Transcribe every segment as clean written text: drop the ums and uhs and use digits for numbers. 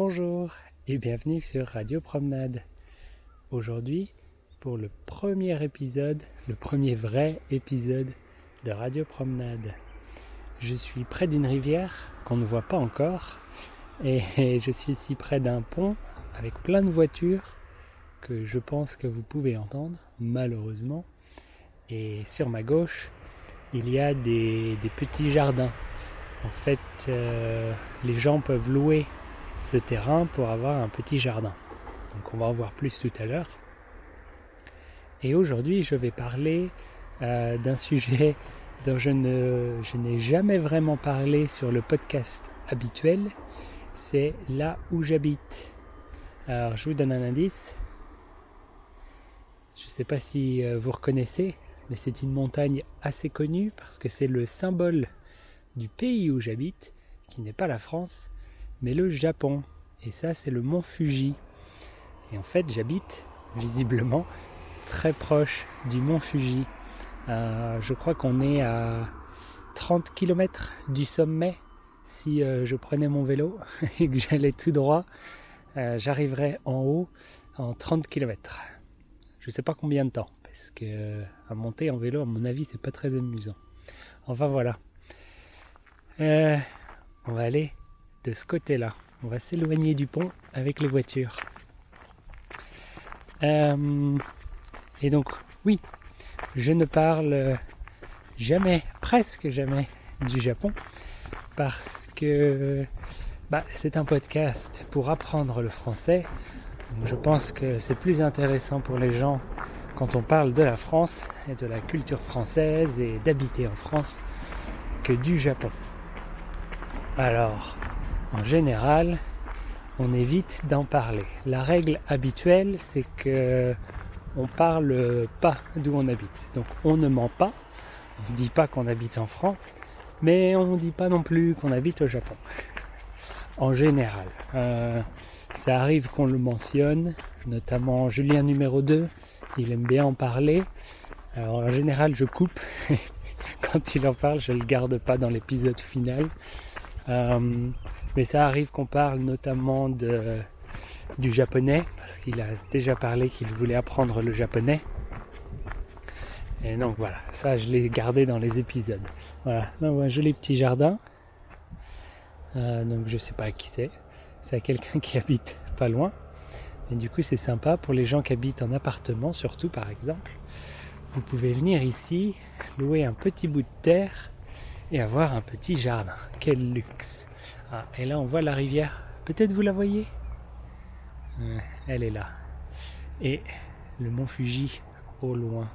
Bonjour et bienvenue sur Radio Promenade. Aujourd'hui, pour le premier épisode, le premier vrai épisode de Radio Promenade. Je suis près d'une rivière qu'on ne voit pas encore et je suis ici près d'un pont avec plein de voitures que je pense que vous pouvez entendre, malheureusement. Et sur ma gauche, il y a des petits jardins. En fait, les gens peuvent louer ce terrain pour avoir un petit jardin. Donc on va en voir plus tout à l'heure. Et aujourd'hui, je vais parler d'un sujet dont je n'ai jamais vraiment parlé sur le podcast habituel. C'est là où j'habite. Alors, je vous donne un indice. Je ne sais pas si vous reconnaissez, mais c'est une montagne assez connue parce que c'est le symbole du pays où j'habite, qui n'est pas la France, mais le Japon. Et ça, c'est le mont Fuji. Et en fait, j'habite visiblement très proche du mont Fuji. Je crois qu'on est à 30 km du sommet. Si je prenais mon vélo et que j'allais tout droit, j'arriverais en haut en 30 km. Je ne sais pas combien de temps, parce que à monter en vélo, à mon avis, c'est pas très amusant. Enfin voilà. On va aller de ce côté-là. On va s'éloigner du pont avec les voitures. Et donc, oui, je ne parle jamais, presque jamais, du Japon, parce que c'est un podcast pour apprendre le français. Donc, je pense que c'est plus intéressant pour les gens quand on parle de la France et de la culture française et d'habiter en France que du Japon. Alors, en général, on évite d'en parler. La règle habituelle, c'est que on parle pas d'où on habite. Donc, on ne ment pas. On ne dit pas qu'on habite en France, mais on ne dit pas non plus qu'on habite au Japon. En général. Ça arrive qu'on le mentionne, notamment Julien numéro 2, il aime bien en parler. Alors, en général, je coupe. Quand il en parle, je ne le garde pas dans l'épisode final. Mais ça arrive qu'on parle notamment du japonais, parce qu'il a déjà parlé qu'il voulait apprendre le japonais. Et donc voilà, ça je l'ai gardé dans les épisodes. Voilà, là on voit un joli petit jardin. Donc je sais pas à qui c'est. C'est à quelqu'un qui habite pas loin. Et du coup c'est sympa pour les gens qui habitent en appartement, surtout par exemple. Vous pouvez venir ici, louer un petit bout de terre et avoir un petit jardin. Quel luxe! Et là on voit la rivière. Peut-être vous la voyez? Elle est là. Et le mont Fuji au loin.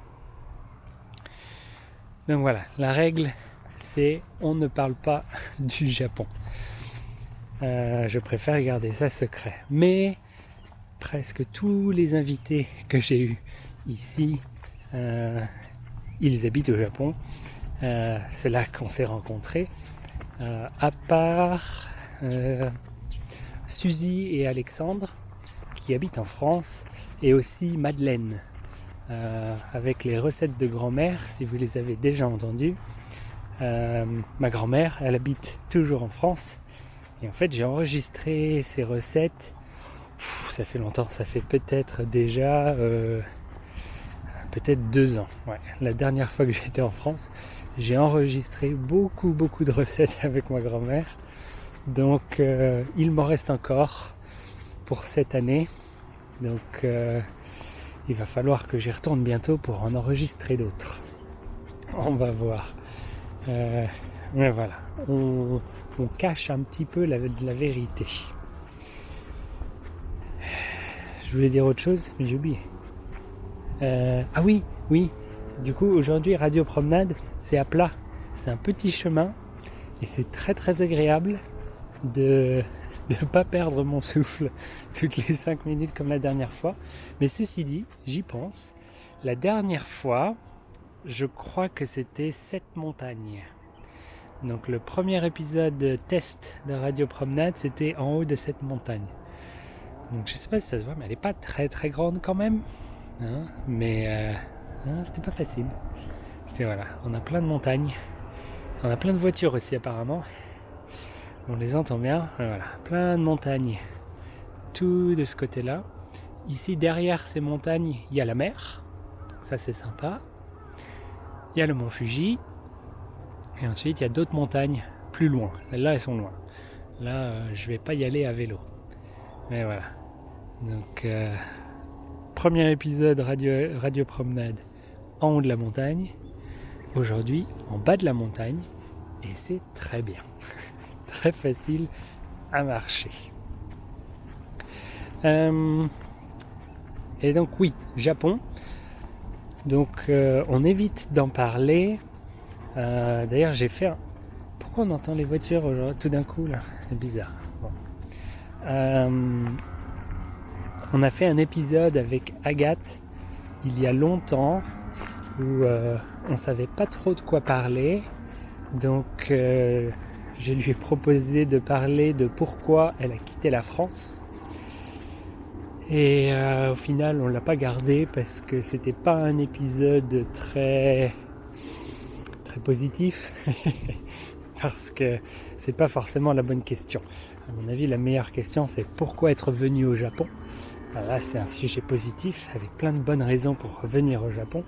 Donc voilà, la règle c'est on ne parle pas du Japon. Je préfère garder ça secret. Mais presque tous les invités que j'ai eus ici, ils habitent au Japon. C'est là qu'on s'est rencontrés. À part Suzy et Alexandre qui habitent en France, et aussi Madeleine avec les recettes de grand-mère, si vous les avez déjà entendues. Ma grand-mère, elle habite toujours en France, et en fait j'ai enregistré ces recettes, ça fait longtemps, ça fait peut-être déjà peut-être 2 ans. Ouais. La dernière fois que j'étais en France, j'ai enregistré beaucoup de recettes avec ma grand-mère. Donc il m'en reste encore pour cette année. Donc il va falloir que j'y retourne bientôt pour en enregistrer d'autres. On va voir. Mais voilà, on cache un petit peu la vérité. Je voulais dire autre chose, mais j'ai oublié. Ah oui. Du coup, aujourd'hui, Radio Promenade, c'est à plat. C'est un petit chemin et c'est très très agréable de ne pas perdre mon souffle toutes les 5 minutes comme la dernière fois. Mais ceci dit, j'y pense. La dernière fois, je crois que c'était 7 montagnes. Donc le premier épisode test de Radio Promenade, c'était en haut de cette montagne. Donc je sais pas si ça se voit, mais elle n'est pas très très grande quand même. Hein, mais c'était pas facile. On a plein de montagnes. On a plein de voitures aussi apparemment. On les entend bien. Voilà, plein de montagnes. tout de ce côté-là. Ici, derrière ces montagnes, il y a la mer. Ça, c'est sympa. Il y a le mont Fuji. Et ensuite, il y a d'autres montagnes plus loin. Celles-là, elles sont loin. Là, je vais pas y aller à vélo. Mais voilà. Donc, premier épisode radio promenade en haut de la montagne. Aujourd'hui, en bas de la montagne. Et c'est très bien. Très facile à marcher. Et donc oui, Japon. Donc on évite d'en parler. D'ailleurs j'ai fait Pourquoi on entend les voitures aujourd'hui tout d'un coup là? C'est bizarre. Bon. On a fait un épisode avec Agathe il y a longtemps où on savait pas trop de quoi parler. Donc je lui ai proposé de parler de pourquoi elle a quitté la France. Et au final, on l'a pas gardé parce que c'était pas un épisode très positif. Parce que c'est pas forcément la bonne question. À mon avis, la meilleure question, c'est pourquoi être venu au Japon. Alors là, c'est un sujet positif avec plein de bonnes raisons pour revenir au Japon.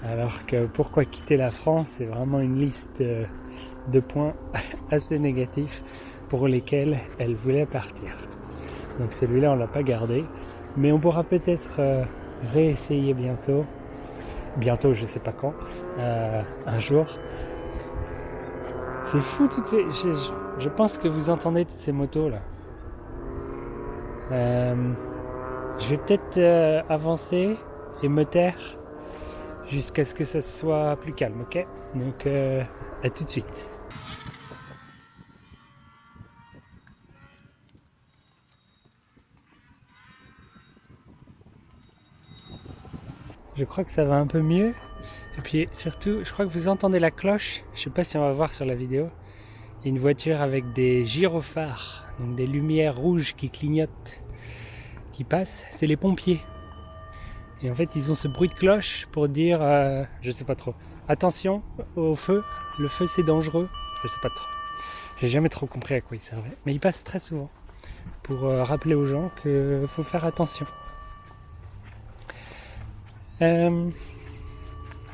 Alors que pourquoi quitter la France, c'est vraiment une liste de points assez négatifs pour lesquels elle voulait partir. Donc celui-là, on l'a pas gardé. Mais on pourra peut-être réessayer bientôt. Bientôt, je sais pas quand. Un jour. C'est fou toutes ces... Je pense que vous entendez toutes ces motos là. Je vais peut-être avancer et me taire jusqu'à ce que ça soit plus calme, ok? Donc à tout de suite. Je crois que ça va un peu mieux. Et puis surtout, je crois que vous entendez la cloche. Je sais pas si on va voir sur la vidéo. Il y a une voiture avec des gyrophares, donc des lumières rouges qui clignotent, qui passent. C'est les pompiers. Et en fait, ils ont ce bruit de cloche pour dire, je sais pas trop, attention au feu. Le feu, c'est dangereux. Je sais pas trop. J'ai jamais trop compris à quoi ils servaient. Mais ils passent très souvent pour rappeler aux gens qu'il faut faire attention.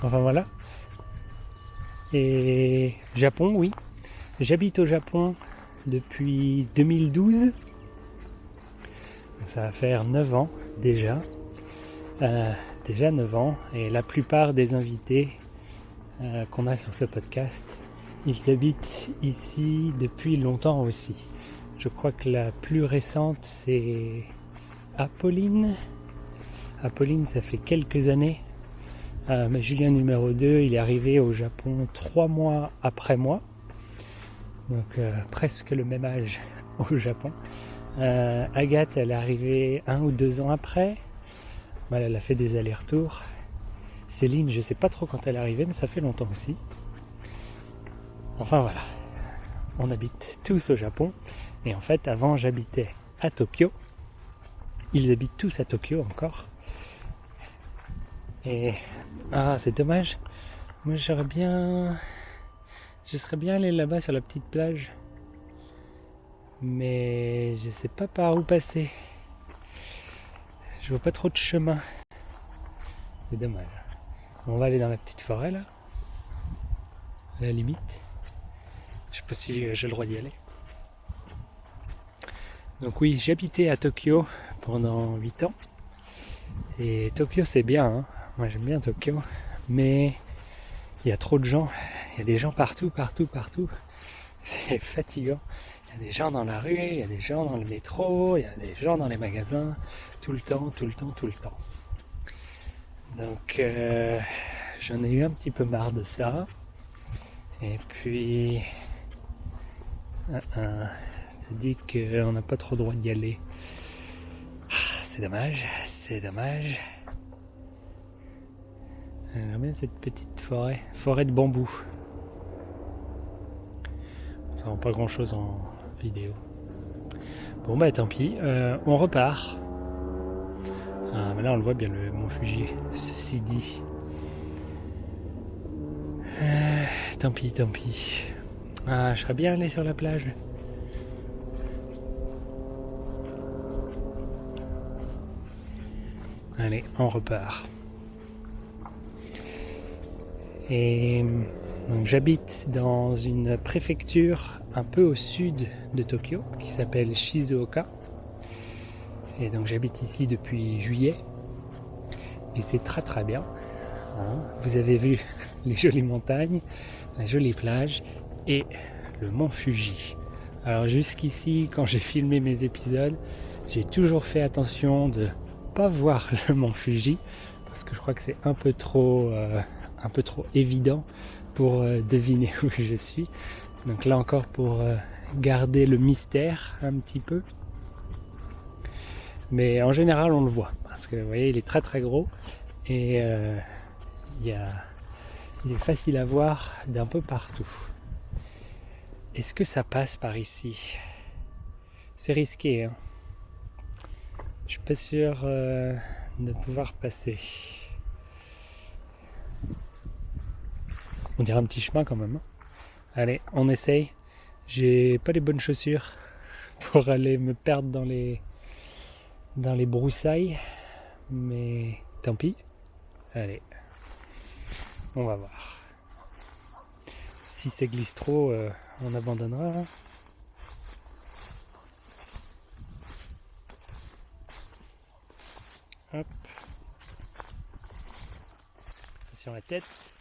Enfin voilà. Et Japon, oui. J'habite au Japon depuis 2012. Donc ça va faire 9 ans déjà. Déjà 9 ans. Et la plupart des invités qu'on a sur ce podcast, ils habitent ici depuis longtemps aussi. Je crois que la plus récente, c'est Apolline. Apolline, ça fait quelques années. Mais Julien numéro 2, il est arrivé au Japon 3 mois après moi. Donc presque le même âge au Japon. Agathe, elle est arrivée 1 ou 2 ans après. Voilà, elle a fait des allers-retours. Céline, je sais pas trop quand elle est arrivée, mais ça fait longtemps aussi. Enfin voilà, on habite tous au Japon. Et en fait, avant, j'habitais à Tokyo. Ils habitent tous à Tokyo encore. Et c'est dommage. Moi, je serais bien allé là-bas sur la petite plage. Mais je sais pas par où passer. Je vois pas trop de chemin. C'est dommage. On va aller dans la petite forêt là. À la limite. Je sais pas si j'ai le droit d'y aller. Donc oui, j'habitais à Tokyo pendant 8 ans. Et Tokyo c'est bien, hein. Moi j'aime bien Tokyo. Mais il y a trop de gens. Il y a des gens partout. C'est fatigant. Il y a des gens dans la rue, il y a des gens dans le métro, il y a des gens dans les magasins. Tout le temps. Donc j'en ai eu un petit peu marre de ça. Et puis c'est dit qu'on n'a pas trop le droit d'y aller. C'est dommage. J'aime bien cette petite forêt de bambou. Ça rend pas grand chose en vidéo. Bon bah tant pis, on repart. Mais là on le voit bien le mont Fuji, ceci dit. Tant pis. Je serais bien allé sur la plage. Allez, on repart. Et donc, j'habite dans une préfecture un peu au sud de Tokyo qui s'appelle Shizuoka. Et donc j'habite ici depuis juillet. Et c'est très très bien. Vous avez vu les jolies montagnes, la jolie plage et le mont Fuji. Alors jusqu'ici, quand j'ai filmé mes épisodes, j'ai toujours fait attention de ne pas voir le mont Fuji parce que je crois que c'est un peu trop évident pour deviner où je suis. Donc là encore pour garder le mystère un petit peu. Mais en général on le voit parce que vous voyez il est très très gros et il est facile à voir d'un peu partout. Est-ce que ça passe par ici? C'est risqué, hein. Je suis pas sûr de pouvoir passer. On dirait un petit chemin quand même, hein. Allez, on essaye. J'ai pas les bonnes chaussures pour aller me perdre dans les broussailles, mais tant pis. Allez, on va voir. Si ça glisse trop, on abandonnera. Hop. Attention à la tête.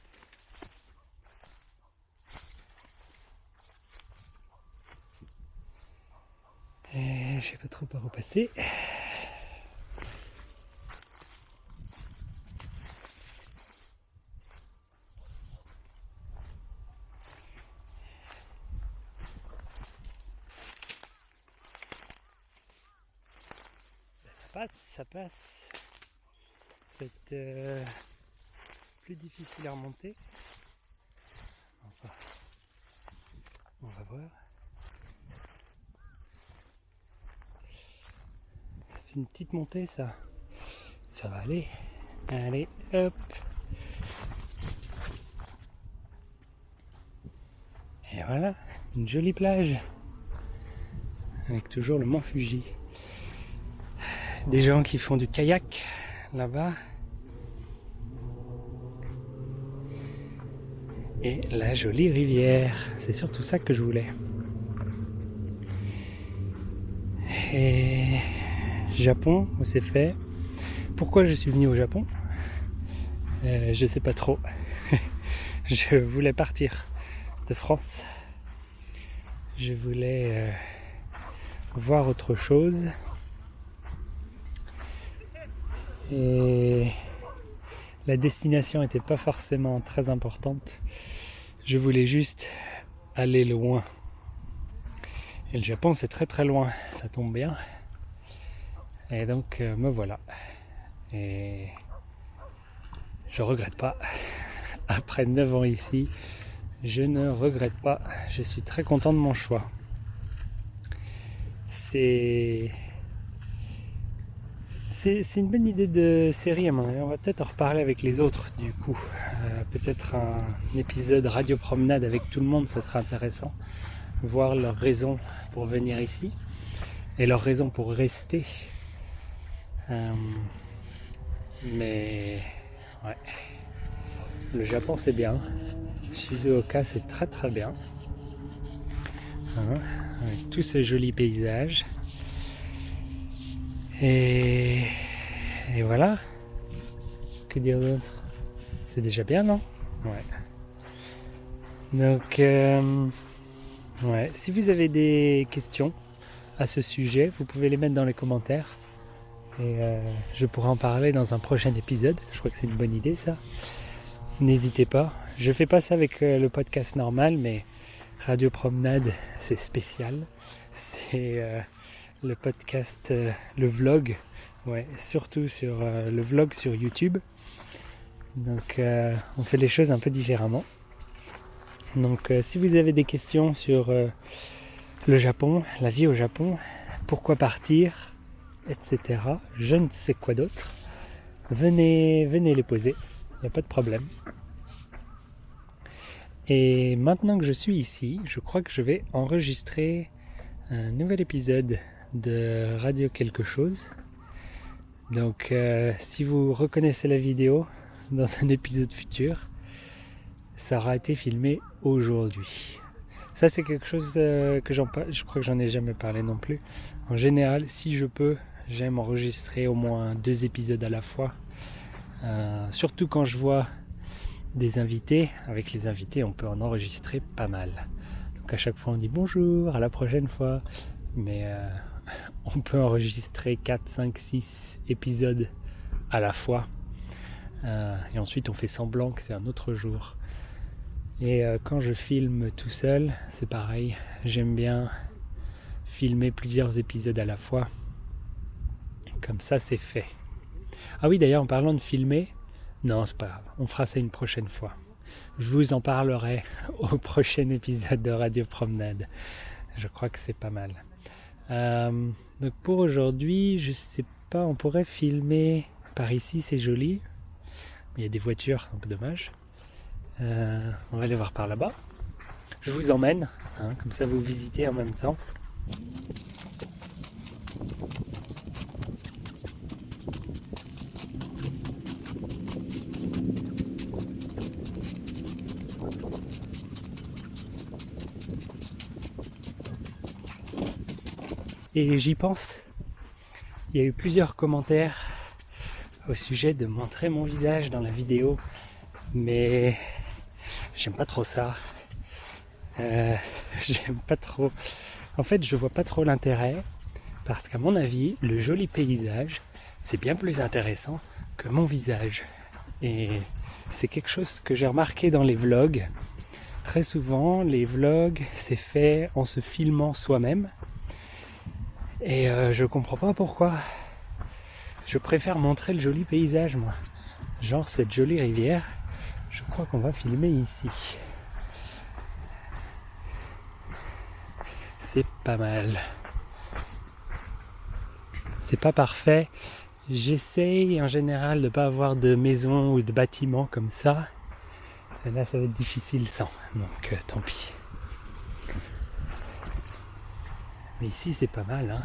Et je sais pas trop par où passer. Ça passe. C'est plus difficile à remonter. Enfin, on va voir. Ça fait une petite montée, ça. Ça va aller. Allez, hop. Et voilà, une jolie plage. Avec toujours le mont Fuji. Des gens qui font du kayak là-bas. Et la jolie rivière. C'est surtout ça que je voulais. Et Japon, c'est fait. Pourquoi je suis venu au Japon? Je sais pas trop. Je voulais partir de France. Je voulais voir autre chose. Et la destination n'était pas forcément très importante. Je voulais juste aller loin. Et le Japon c'est très très loin, ça tombe bien. Et donc me voilà. Et je regrette pas. Après 9 ans ici, je ne regrette pas. Je suis très content de mon choix. C'est une bonne idée de série à mon avis. On va peut-être en reparler avec les autres du coup. Peut-être un épisode radio promenade avec tout le monde, ça sera intéressant. Voir leurs raisons pour venir ici et leurs raisons pour rester. Mais ouais, le Japon c'est bien. Shizuoka c'est très très bien. Avec tous ces jolis paysages. Et voilà. Que dire d'autre? C'est déjà bien, non? Ouais. Donc, ouais. Si vous avez des questions à ce sujet, vous pouvez les mettre dans les commentaires. Et je pourrai en parler dans un prochain épisode. Je crois que c'est une bonne idée, ça. N'hésitez pas. Je fais pas ça avec le podcast normal, mais Radio Promenade, c'est spécial. C'est le podcast, le vlog, ouais, surtout sur le vlog sur YouTube. Donc on fait les choses un peu différemment. Donc si vous avez des questions sur le Japon, la vie au Japon, pourquoi partir, etc., je ne sais quoi d'autre, venez les poser, il n'y a pas de problème. Et maintenant que je suis ici, je crois que je vais enregistrer un nouvel épisode de Radio quelque chose. Donc si vous reconnaissez la vidéo dans un épisode futur, ça aura été filmé aujourd'hui. Ça c'est quelque chose que je crois que j'en ai jamais parlé non plus. En général, si je peux, j'aime enregistrer au moins 2 épisodes à la fois. Surtout quand je vois des invités. Avec les invités, on peut en enregistrer pas mal. Donc à chaque fois on dit bonjour, à la prochaine fois. Mais on peut enregistrer 4, 5, 6 épisodes à la fois. Et ensuite on fait semblant que c'est un autre jour. Et quand je filme tout seul, c'est pareil. J'aime bien filmer plusieurs épisodes à la fois. Comme ça c'est fait. Ah oui, d'ailleurs en parlant de filmer, non c'est pas grave, on fera ça une prochaine fois. Je vous en parlerai au prochain épisode de Radio Promenade. Je crois que c'est pas mal. Donc pour aujourd'hui, je sais pas, on pourrait filmer par ici, c'est joli. Il y a des voitures, donc dommage. On va aller voir par là-bas. Je vous emmène, comme ça vous visitez en même temps. Et j'y pense, il y a eu plusieurs commentaires au sujet de montrer mon visage dans la vidéo, mais j'aime pas trop ça. J'aime pas trop. En fait, je vois pas trop l'intérêt, parce qu'à mon avis, le joli paysage, c'est bien plus intéressant que mon visage. Et c'est quelque chose que j'ai remarqué dans les vlogs. Très souvent, les vlogs, c'est fait en se filmant soi-même. Et je comprends pas pourquoi. Je préfère montrer le joli paysage, moi. Genre cette jolie rivière. Je crois qu'on va filmer ici. C'est pas mal. C'est pas parfait. J'essaye en général de pas avoir de maison ou de bâtiment comme ça. Et là, ça va être difficile sans. Donc tant pis. Mais ici, c'est pas mal, hein.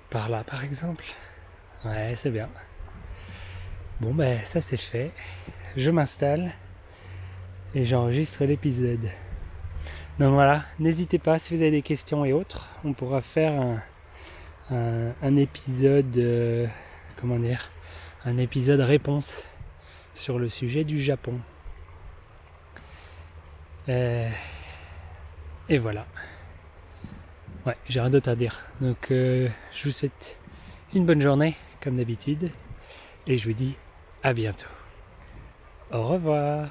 Par là, par exemple. Ouais, c'est bien. Bon, ben, ça c'est fait. Je m'installe et j'enregistre l'épisode. Donc voilà, n'hésitez pas si vous avez des questions et autres. On pourra faire un épisode, un épisode réponse sur le sujet du Japon. Et voilà. Ouais, j'ai rien d'autre à dire. Donc je vous souhaite une bonne journée, comme d'habitude. Et je vous dis à bientôt. Au revoir.